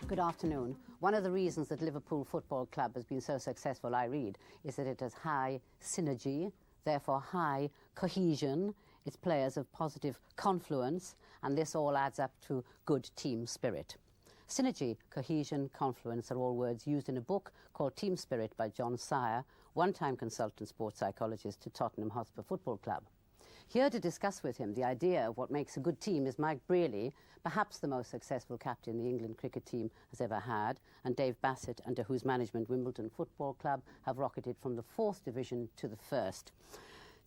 Good afternoon. One of the reasons that Liverpool Football Club has been so successful, I read, is that it has high synergy, therefore high cohesion. Its players have positive confluence, and this all adds up to good team spirit. Synergy, cohesion, confluence are all words used in a book called Team Spirit by John Sire, one-time consultant sports psychologist to Tottenham Hotspur Football Club. Here to discuss with him the idea of what makes a good team is Mike Brearley, perhaps the most successful captain the England cricket team has ever had, and Dave Bassett, under whose management Wimbledon Football Club have rocketed from the 4th division to the 1st.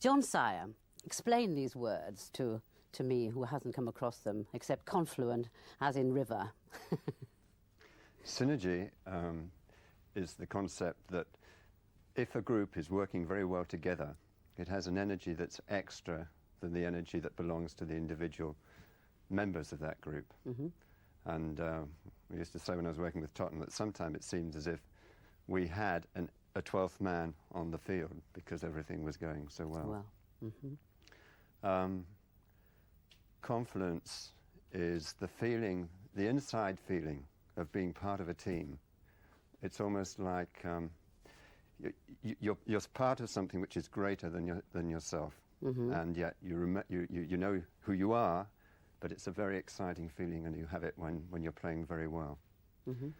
John Sire, explain these words to me, who hasn't come across them, except confluent, as in river. Synergy is the concept that if a group is working very well together, it has an energy that's extra than the energy that belongs to the individual members of that group. Mm-hmm. And we used to say when I was working with Tottenham that sometimes it seemed as if we had a 12th man on the field because everything was going so well. Mm-hmm. Confidence is the feeling, the inside feeling of being part of a team. It's almost like you're part of something which is greater than yourself, Mm-hmm. and yet you know who you are, but it's a very exciting feeling, and you have it when you're playing very well. Mm-hmm.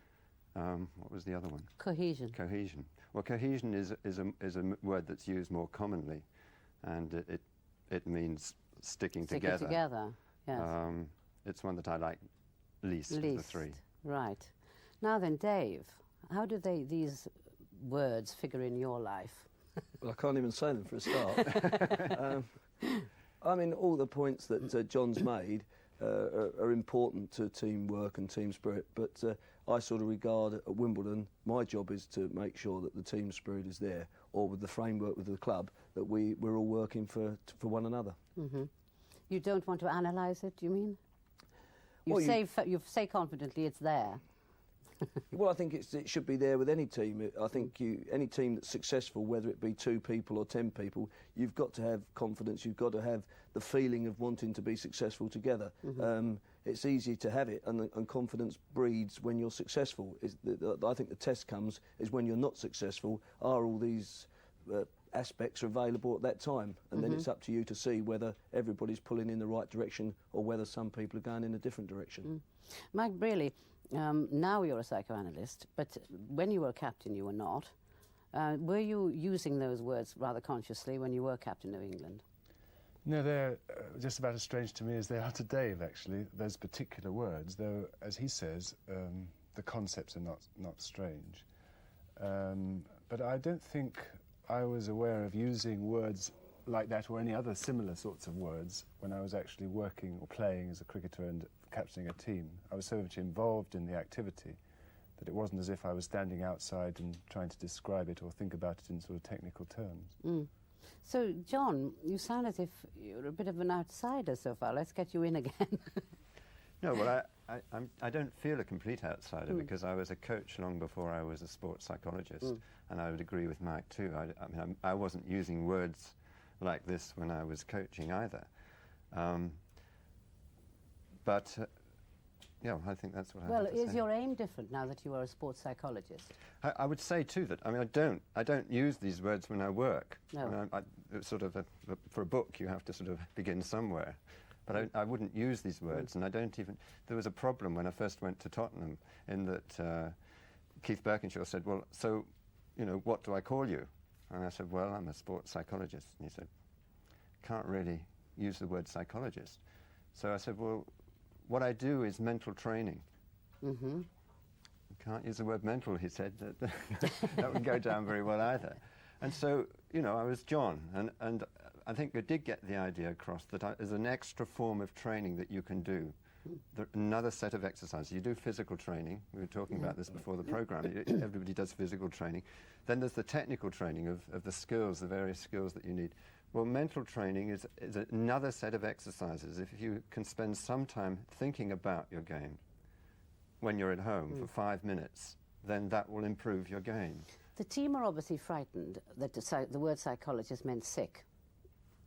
What was the other one? Cohesion. Cohesion. Well, cohesion is a word that's used more commonly, and it means sticking together. Together, yes. It's one that I like least of the three. Right. Now then, Dave, how do these words figure in your life? Well, I can't even say them for a start. I mean, all the points that John's made are important to teamwork and team spirit, but I sort of regard at Wimbledon, my job is to make sure that the team spirit is there, or with the framework with the club, that we're all working for one another. Mm-hmm. You don't want to analyse it, do you mean? You Well, say confidently it's there. Well, I think it should be there with any team. I think any team that's successful, whether it be 2 people or 10 people, you've got to have confidence. You've got to have the feeling of wanting to be successful together. Mm-hmm. It's easy to have it, and confidence breeds when you're successful. I think the test comes is when you're not successful. Are all these aspects available at that time? And then it's up to you to see whether everybody's pulling in the right direction or whether some people are going in a different direction. Mike Brearley, now you're a psychoanalyst, but when you were captain you were not. Were you using those words rather consciously when you were captain of England? No, they're just about as strange to me as they are to Dave, actually, those particular words, though, as he says, the concepts are not strange. But I don't think I was aware of using words like that or any other similar sorts of words when I was actually working or playing as a cricketer and captaining a team. I was so much involved in the activity that it wasn't as if I was standing outside and trying to describe it or think about it in sort of technical terms. Mm. So, John, you sound as if you're a bit of an outsider so far. Let's get you in again. No, well, I don't feel a complete outsider because I was a coach long before I was a sports psychologist, and I would agree with Mike too. I wasn't using words like this when I was coaching either. But yeah, I think that's what I have to say. Well, is your aim different now that you are a sports psychologist? I would say too that I don't use these words when I work. No. It's sort of for a book you have to sort of begin somewhere. But I wouldn't use these words, and I don't even... There was a problem when I first went to Tottenham in that Keith Birkinshaw said, well, so, what do I call you? And I said, well, I'm a sports psychologist. And he said, can't really use the word psychologist. So I said, well, what I do is mental training. Mm-hmm. Can't use the word mental, he said. That wouldn't go down very well either. And so, I was John, and I think I did get the idea across that there's an extra form of training that you can do. Another set of exercises. You do physical training. We were talking about this before the program. Everybody does physical training. Then there's the technical training of the skills, the various skills that you need. Well, mental training is another set of exercises. If you can spend some time thinking about your game when you're at home for 5 minutes, then that will improve your game. The team are obviously frightened that the word psychologist meant sick.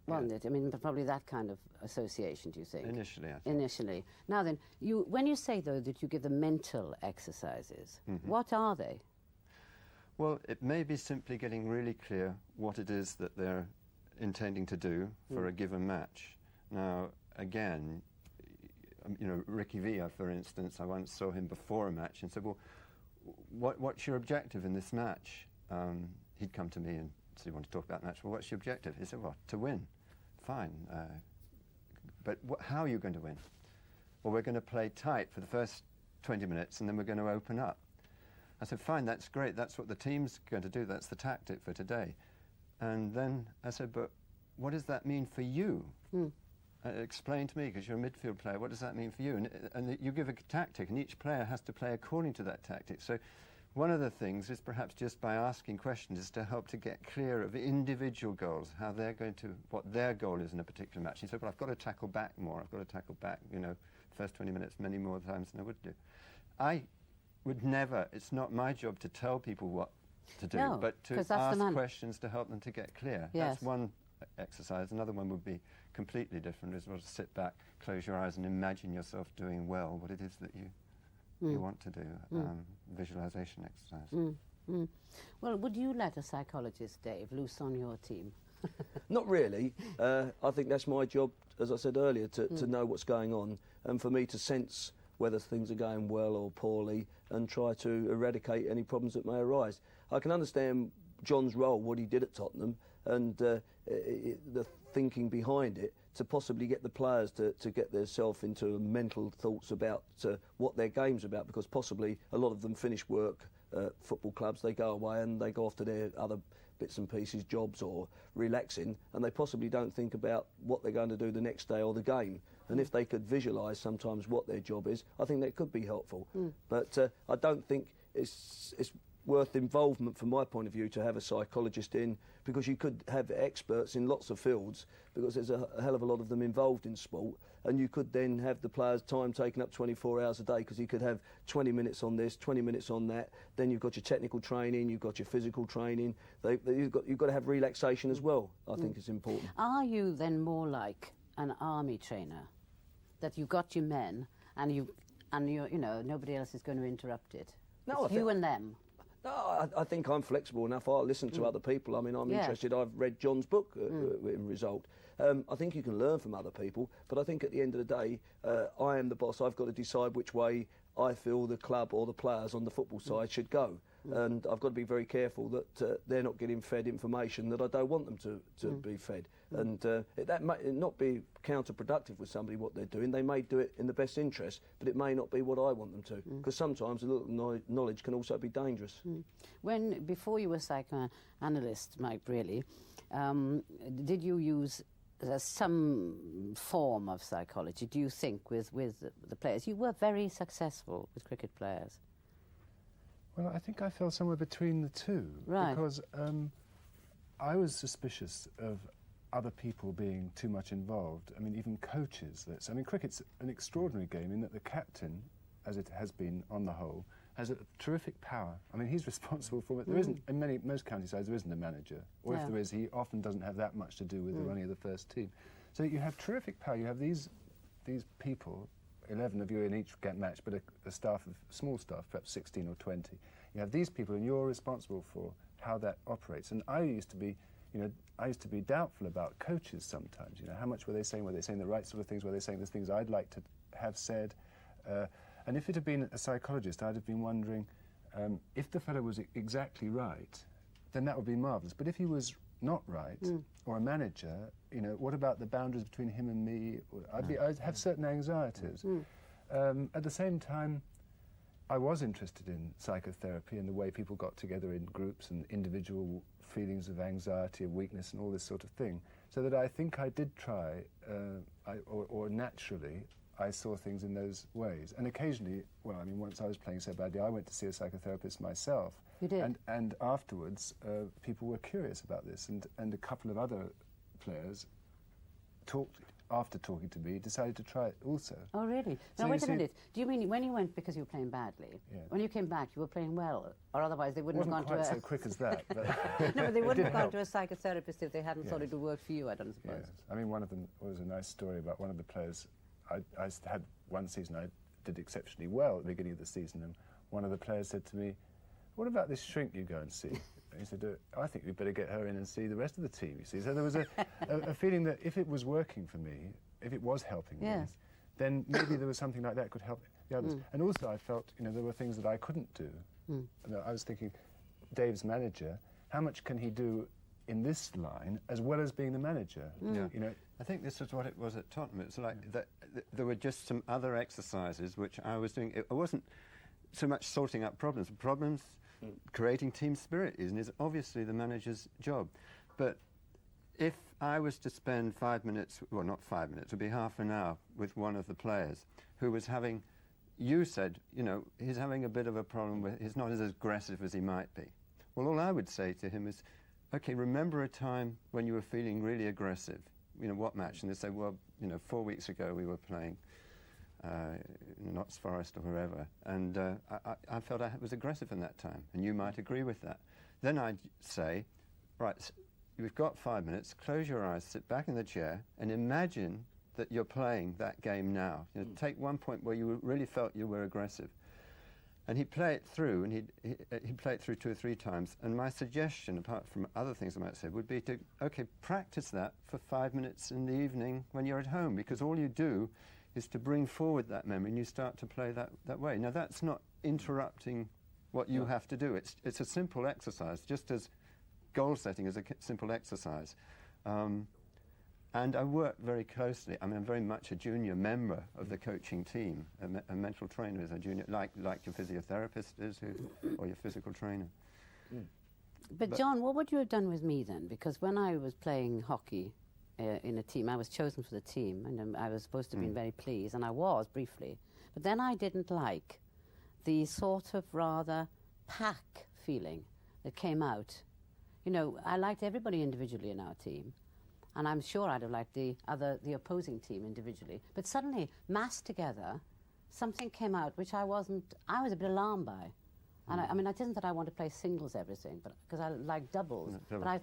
wasn't it? I mean, probably that kind of association, do you think? Initially, I think. Initially. Now then, when you say, though, that you give them mental exercises, what are they? Well, it may be simply getting really clear what it is that they're intending to do for a given match. Now, again, you know, Ricky Villa, for instance, I once saw him before a match and said, well, what's your objective in this match? He'd come to me and said, you want to talk about the match? Well, what's your objective? He said, well, to win. Fine. But how are you going to win? Well, we're going to play tight for the first 20 minutes and then we're going to open up. I said, fine, that's great. That's what the team's going to do. That's the tactic for today. And then I said, but what does that mean for you? Explain to me, because you're a midfield player, what does that mean for you? And you give a tactic, and each player has to play according to that tactic. So one of the things is perhaps just by asking questions is to help to get clear of individual goals, how they're going to, what their goal is in a particular match. He said, well, I've got to tackle back more. I've got to tackle back, you know, first 20 minutes many more times than I would do. I would never, it's not my job to tell people what to do, no, but to ask questions to help them to get clear. Yes. That's one exercise. Another one would be completely different, is well to sit back, close your eyes and imagine yourself doing well what it is that you want to do. Visualization exercise. Well, would you let a psychologist, Dave, loose on your team? Not really. I think that's my job, as I said earlier, to know what's going on and for me to sense whether things are going well or poorly and try to eradicate any problems that may arise. I can understand John's role, what he did at Tottenham, and the thinking behind it to possibly get the players to get themselves into mental thoughts about what their game's about, because possibly a lot of them finish work at football clubs, they go away and they go off to their other bits and pieces, jobs or relaxing, and they possibly don't think about what they're going to do the next day or the game. And if they could visualise sometimes what their job is, I think that could be helpful. But I don't think it's worth involvement from my point of view to have a psychologist in, because you could have experts in lots of fields, because there's a hell of a lot of them involved in sport, and you could then have the players' time taken up 24 hours a day, because you could have 20 minutes on this, 20 minutes on that, then you've got your technical training, you've got your physical training, you've got to have relaxation as well. I think it's important. Are you then more like an army trainer, that you've got your men and you know, nobody else is going to interrupt it? No, it's you and them. No, I think I'm flexible enough. I'll listen to other people. I mean, I'm interested. I've read John's book in result. I think you can learn from other people, but I think at the end of the day, I am the boss. I've got to decide which way I feel the club or the players on the football side should go. And I've got to be very careful that they're not getting fed information that I don't want them to be fed. And that may not be counterproductive with somebody what they're doing. They may do it in the best interest, but it may not be what I want them to. Because sometimes a little knowledge can also be dangerous. Before you were a psychoanalyst, Mike Brearley, did you use some form of psychology, do you think, with the players? You were very successful with cricket players. Well, I think I fell somewhere between the two. Right. Because I was suspicious of other people being too much involved. I mean, even coaches. I mean, cricket's an extraordinary game in that the captain, as it has been on the whole, has a terrific power. I mean, he's responsible for it. There isn't, in most county sides, there isn't a manager. Or if there is, he often doesn't have that much to do with the running of the first team. So you have terrific power. You have these people, 11 of you in each match, but a staff of small staff, perhaps 16 or 20. You have these people, and you're responsible for how that operates. And I used to be, doubtful about coaches sometimes. You know, how much were they saying? Were they saying the right sort of things? Were they saying the things I'd like to have said? And if it had been a psychologist, I'd have been wondering if the fellow was exactly right, then that would be marvellous. But if he was not right, or a manager, you know, what about the boundaries between him and me? I'd have certain anxieties. At the same time, I was interested in psychotherapy and the way people got together in groups and individual feelings of anxiety and weakness and all this sort of thing. So that I think I did try, or naturally, I saw things in those ways. And occasionally, well, I mean, once I was playing so badly, I went to see a psychotherapist myself. You did? And afterwards, people were curious about this, and a couple of other players talked after talking to me, decided to try it also. Oh, really? So Now, you wait a see- minute. Do you mean when you went because you were playing badly? Yeah. When you came back, you were playing well? Or otherwise they wouldn't Wasn't have gone quite to so quick as that. But No, but they it wouldn't did have gone help. to a psychotherapist if they hadn't thought Yes. it would work for you, I don't suppose. Yes. I mean, one of them was a nice story about one of the players. I had one season I did exceptionally well at the beginning of the season, and one of the players said to me, "What about this shrink you go and see?" And he said, "I think we'd better get her in and see the rest of the team." You see, so there was a feeling that if it was working for me, if it was helping me, Yes. then maybe there was something like that could help the others. And also, I felt there were things that I couldn't do. And I was thinking, Dave's manager, how much can he do in this line as well as being the manager? Yeah. You know, I think this is what it was at Tottenham. It's like there were just some other exercises which I was doing. It wasn't so much sorting out problems. Creating team spirit is obviously the manager's job. But if I was to spend 5 minutes, well, not 5 minutes, it would be half an hour with one of the players who was having, you said, he's having a bit of a problem with, he's not as aggressive as he might be. Well, all I would say to him is, okay, remember a time when you were feeling really aggressive. What match? And they say, well, 4 weeks ago we were playing Notts Forest or wherever, and I felt I was aggressive in that time, and you might agree with that. Then I'd say, right, you've got 5 minutes, close your eyes, sit back in the chair, and imagine that you're playing that game now. Take one point where you really felt you were aggressive. And he'd play it through, and he'd play it through 2 or 3 times. And my suggestion, apart from other things I might say, would be to, okay, practice that for 5 minutes in the evening when you're at home, because all you do is to bring forward that memory, and you start to play that way. Now, that's not interrupting what you have to do. It's a simple exercise, just as goal setting is a simple exercise. And I work very closely. I mean, I'm very much a junior member of the coaching team. A mental trainer is a junior, like your physiotherapist is, or your physical trainer. But John, what would you have done with me then? Because when I was playing hockey in a team, I was chosen for the team, and I was supposed to have been very pleased, and I was briefly. But then I didn't like the sort of rather pack feeling that came out. I liked everybody individually in our team, and I'm sure I'd have liked the opposing team individually. But suddenly, massed together, something came out which I was a bit alarmed by. And I mean, it isn't that I want to play singles everything, but because I like doubles. But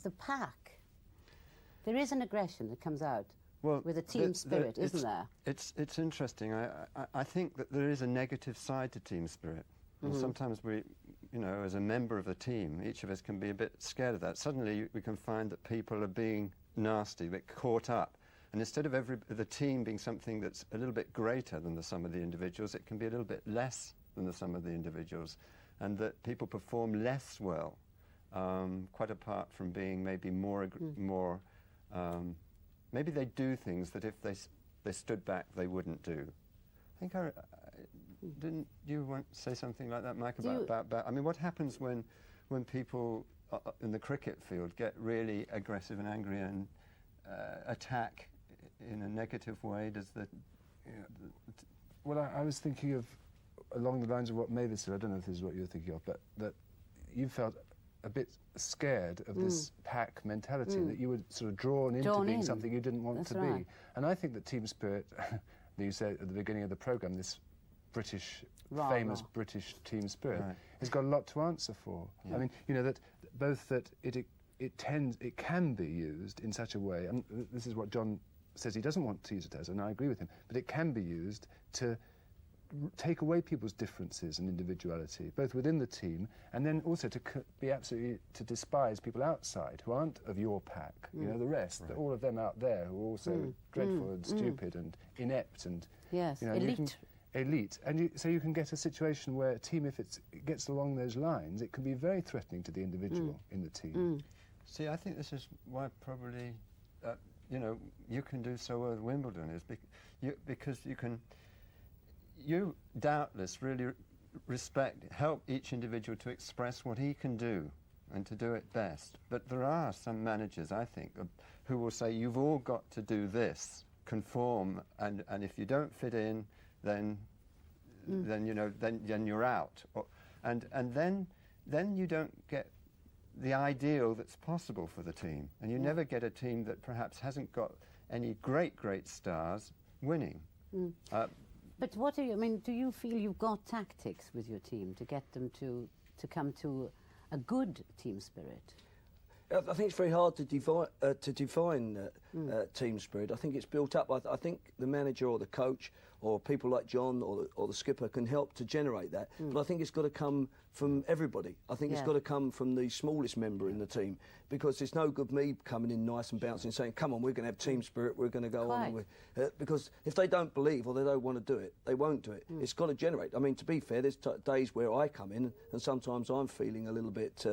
the pack, there is an aggression that comes out with a team spirit, isn't there? It's interesting. I think that there is a negative side to team spirit. And sometimes we, as a member of the team, each of us can be a bit scared of that. Suddenly we can find that people are being nasty, a bit caught up. And instead of the team being something that's a little bit greater than the sum of the individuals, it can be a little bit less than the sum of the individuals. And that people perform less well, quite apart from being maybe more maybe they do things that if they stood back, they wouldn't do. I think didn't you want to say something like that, Mike, about I mean, what happens when people in the cricket field get really aggressive and angry and attack in a negative way? Well, I was thinking of, along the lines of what Mavis said, I don't know if this is what you were thinking of, but that you felt a bit scared of this pack mentality, that you were sort of drawn into being something you didn't want to be. And I think that team spirit, that you said at the beginning of the programme, this famous British team spirit, has got a lot to answer for. Yeah. I mean, that both that it can be used in such a way, and this is what John says he doesn't want to use it as, and I agree with him, but it can be used to take away people's differences and individuality, both within the team, and then also to despise people outside who aren't of your pack, the rest, all of them out there who are also dreadful and stupid and inept and elite. And so you can get a situation where a team, if it gets along those lines, it can be very threatening to the individual in the team. See, I think this is why probably, you can do so well at Wimbledon, is because you doubtless really help each individual to express what he can do and to do it best. But there are some managers, I think, who will say, you've all got to do this, conform, and if you don't fit in, then you're out. And then you don't get the ideal that's possible for the team. And you never get a team that perhaps hasn't got any great stars winning. But what do you, I mean, do you feel you've got tactics with your team to get them to come to a good team spirit? I think it's very hard to define team spirit. I think it's built up. I think the manager or the coach or people like John or the skipper can help to generate that. But I think it's got to come from everybody. I think it's got to come from the smallest member in the team, because it's no good me coming in nice and bouncing saying, come on, we're going to have team spirit, we're going to go on. Because if they don't believe or they don't want to do it, they won't do it. It's got to generate. I mean, to be fair, there's days where I come in and sometimes I'm feeling a little bit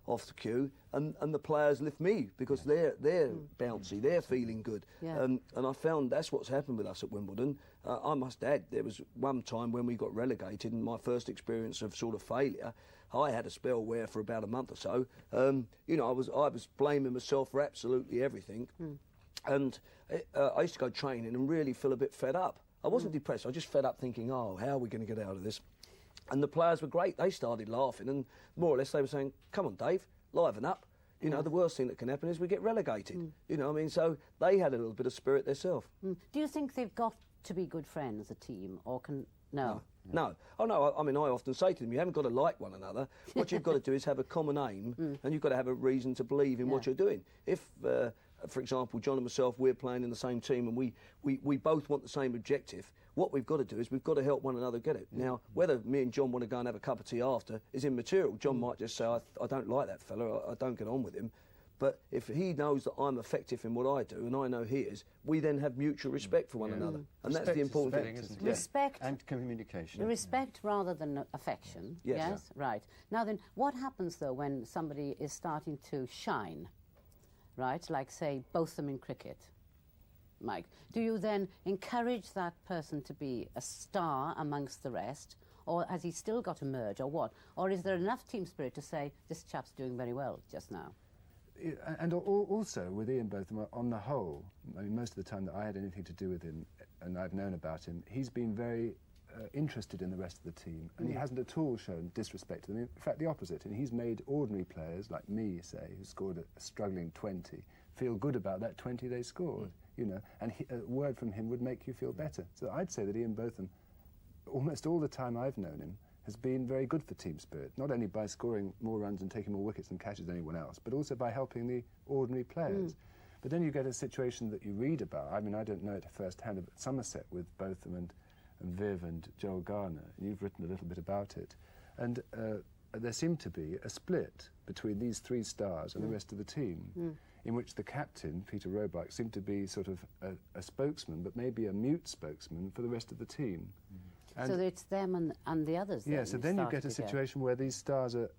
off the cue, and the players lift me because they're bouncy, they're feeling good. And I found that's what's happened with us at Wimbledon. I must add, there was one time when we got relegated, and my first experience of sort of failure, I had a spell where for about a month or so, you know, I was blaming myself for absolutely everything. And I used to go training and really feel a bit fed up. I wasn't depressed, I was just fed up thinking, oh, how are we going to get out of this? And the players were great. They started laughing, and more or less they were saying, come on, Dave, liven up. You know, the worst thing that can happen is we get relegated. You know what I mean? So they had a little bit of spirit themselves. Do you think they've got to be good friends, a team, or can... No. No. Oh, no, I mean, I often say to them, you haven't got to like one another. What you've got to do is have a common aim, and you've got to have a reason to believe in what you're doing. If, for example, John and myself, we're playing in the same team, and we both want the same objective, what we've got to do is we've got to help one another get it. Now, whether me and John want to go and have a cup of tea after is immaterial. John might just say, I don't like that fella, I don't get on with him. But if he knows that I'm effective in what I do, and I know he is, we then have mutual respect for one another. And Respect that's the important thing. isn't it? Respect. And communication. Respect rather than affection. Yes. Right. Now then, what happens, though, when somebody is starting to shine, right? Like, say, Botham in cricket. Mike, do you then encourage that person to be a star amongst the rest, or has he still got to merge, or what? Or is there enough team spirit to say, this chap's doing very well just now? And also with Ian Botham, on the whole, I mean, most of the time that I had anything to do with him and I've known about him, he's been very interested in the rest of the team, and he hasn't at all shown disrespect to them. In fact, the opposite. And he's made ordinary players like me, say, who scored a struggling 20, feel good about that 20 they scored. You know, and a word from him would make you feel better. So I'd say that Ian Botham, almost all the time I've known him, has been very good for team spirit, not only by scoring more runs and taking more wickets and catches than anyone else, but also by helping the ordinary players. But then you get a situation that you read about. I mean, I don't know it firsthand, but Somerset with Botham and Viv and Joel Garner, and you've written a little bit about it. And there seemed to be a split between these three stars and the rest of the team, in which the captain, Peter Roebuck, seemed to be sort of a spokesman, but maybe a mute spokesman for the rest of the team. And so it's them and the others. Yeah, so then you get a situation where these stars are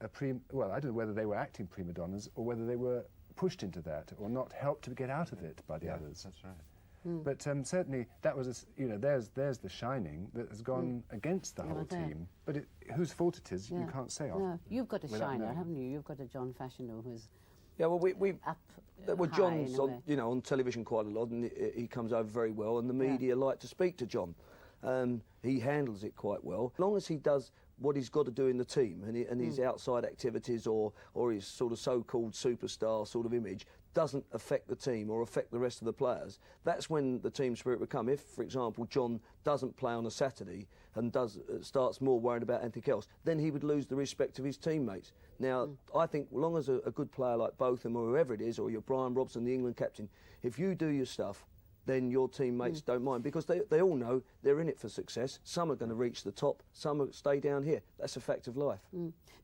well, I don't know whether they were acting prima donnas or whether they were pushed into that or not helped to get out of it by the others. That's right. But certainly that was, you know, there's the shining that has gone against the whole team. But whose fault it is, you can't say. No, you've got a shiner, knowing. haven't you? You've got a John Fashanu who's Well, we up. Well, high John's in a on, way. you know, on television quite a lot, and he comes over very well, and the media like to speak to John. He handles it quite well. As long as he does what he's got to do in the team, and his outside activities or his sort of so-called superstar sort of image doesn't affect the team or affect the rest of the players, that's when the team spirit will come. If, for example, John doesn't play on a Saturday and starts more worried about anything else, then he would lose the respect of his teammates. Now, I think as long as a good player like Botham or whoever it is, or your Brian Robson, the England captain, if you do your stuff, then your teammates don't mind, because they all know they're in it for success. Some are going to reach the top, some will stay down here. That's a fact of life.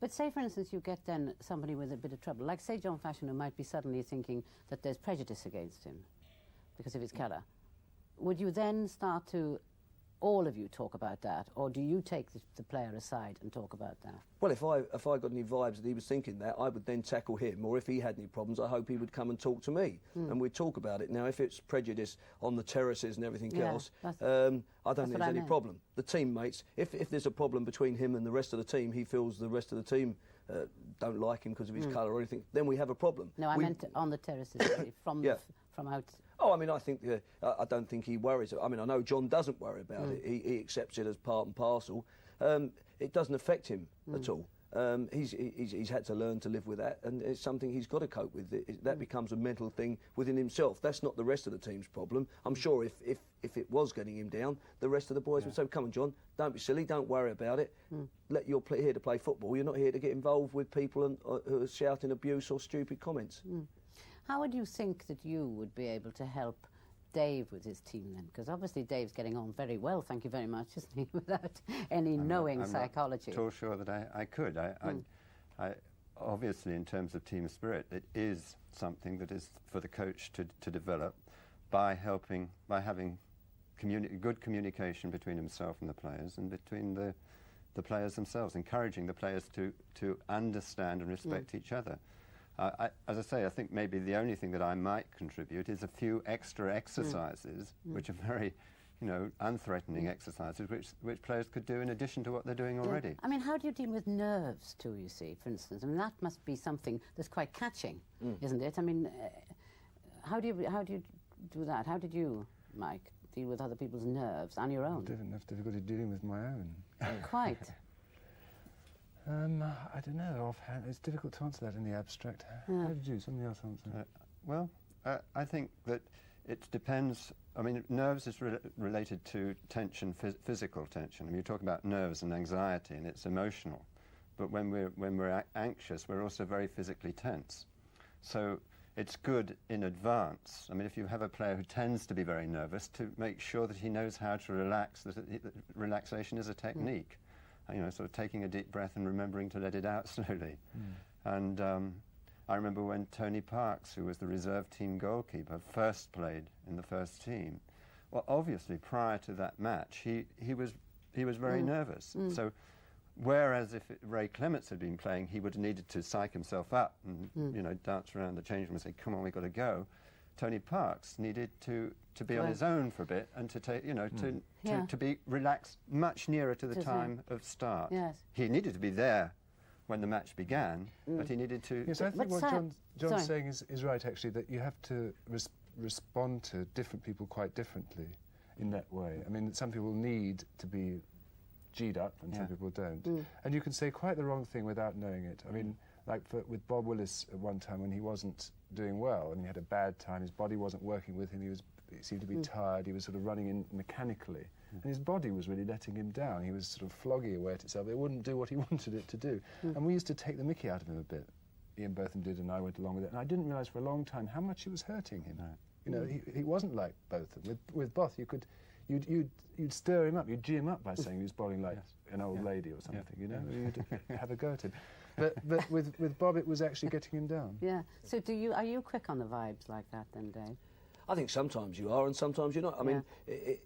But say, for instance, you get then somebody with a bit of trouble, like say John Fashanu might be suddenly thinking that there's prejudice against him because of his colour. Would you then start to, all of you, talk about that, or do you take the player aside and talk about that? Well, if I got any vibes that he was thinking that, I would then tackle him, or if he had any problems, I hope he would come and talk to me, and we'd talk about it. Now, if it's prejudice on the terraces and everything else, I don't think there's any problem. The teammates, if there's a problem between him and the rest of the team, he feels the rest of the team don't like him because of his colour or anything, then we have a problem. No, I meant on the terraces, from out. Oh, I mean, I think I don't think he worries. I mean, I know John doesn't worry about it. He accepts it as part and parcel. It doesn't affect him at all. he's had to learn to live with that, and it's something he's got to cope with. That becomes a mental thing within himself. That's not the rest of the team's problem. I'm sure if it was getting him down, the rest of the boys would say, "Come on, John, don't be silly, don't worry about it. You're here to play football. You're not here to get involved with people who are shouting abuse or stupid comments." How would you think that you would be able to help Dave with his team then? Because obviously Dave's getting on very well, thank you very much, isn't he, without any knowing psychology. I'm not at all sure that I could. I obviously, in terms of team spirit, it is something that is for the coach to develop by having good communication between himself and the players, and between the players themselves, encouraging the players to understand and respect each other. As I say, I think maybe the only thing that I might contribute is a few extra exercises, which are very, unthreatening exercises, which players could do in addition to what they're doing already. I mean, how do you deal with nerves too, you see, for instance? I mean, that must be something that's quite catching, isn't it? I mean, how do you do that? How did you, Mike, deal with other people's nerves on your own? I didn't have difficulty dealing with my own. Quite. I don't know, offhand. It's difficult to answer that in the abstract. How did you? Somebody else answer. I think that it depends. I mean, nerves is related to tension, physical tension. I mean, you talk about nerves and anxiety, and it's emotional. But when we're anxious, we're also very physically tense. So it's good in advance. I mean, if you have a player who tends to be very nervous, to make sure that he knows how to relax, that relaxation is a technique. Sort of taking a deep breath and remembering to let it out slowly. And I remember when Tony Parks, who was the reserve team goalkeeper, first played in the first team. Well, obviously, prior to that match, he was very nervous. So, whereas if Ray Clements had been playing, he would have needed to psych himself up and dance around the change room and say, "Come on, we've got to go." Tony Parks needed to be on his own for a bit and to take, to be relaxed much nearer to the time of start. Yes. He needed to be there when the match began, but he needed to... Yes, I think what John's saying is right, actually, that you have to respond to different people quite differently in that way. I mean, some people need to be G'd up and some people don't. And you can say quite the wrong thing without knowing it. I mean, like with Bob Willis at one time when he wasn't doing well and he had a bad time, his body wasn't working with him, he seemed to be tired, he was sort of running in mechanically, and his body was really letting him down. He was sort of flogging away at itself. It wouldn't do what he wanted it to do. And we used to take the mickey out of him a bit. Ian Botham did, and I went along with it, and I didn't realise for a long time how much it was hurting him. He wasn't like Botham. With Both, you'd stir him up, you'd G him up by saying he was bowling like an old lady or something, you'd have a go at him. But with Bob, it was actually getting him down. Yeah. So are you quick on the vibes like that then, Dave? I think sometimes you are and sometimes you're not. I mean,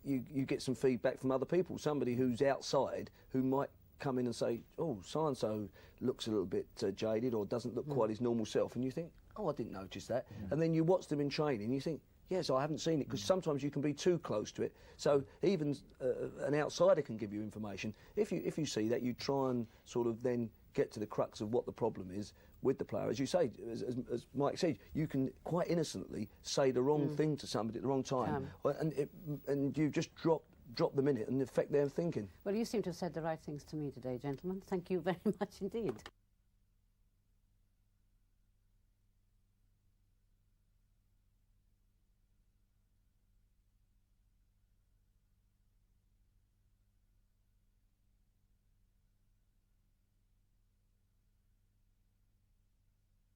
you get some feedback from other people, somebody who's outside who might come in and say, "Oh, so-and-so looks a little bit jaded or doesn't look quite his normal self," and you think, "Oh, I didn't notice that." And then you watch them in training and you think, "Yes, I haven't seen it," because sometimes you can be too close to it. So even an outsider can give you information. If you see that, you try and sort of then get to the crux of what the problem is with the player. As you say, as Mike said, you can quite innocently say the wrong thing to somebody at the wrong time, and you just drop them in it and affect their thinking. Well, you seem to have said the right things to me today, gentlemen. Thank you very much indeed.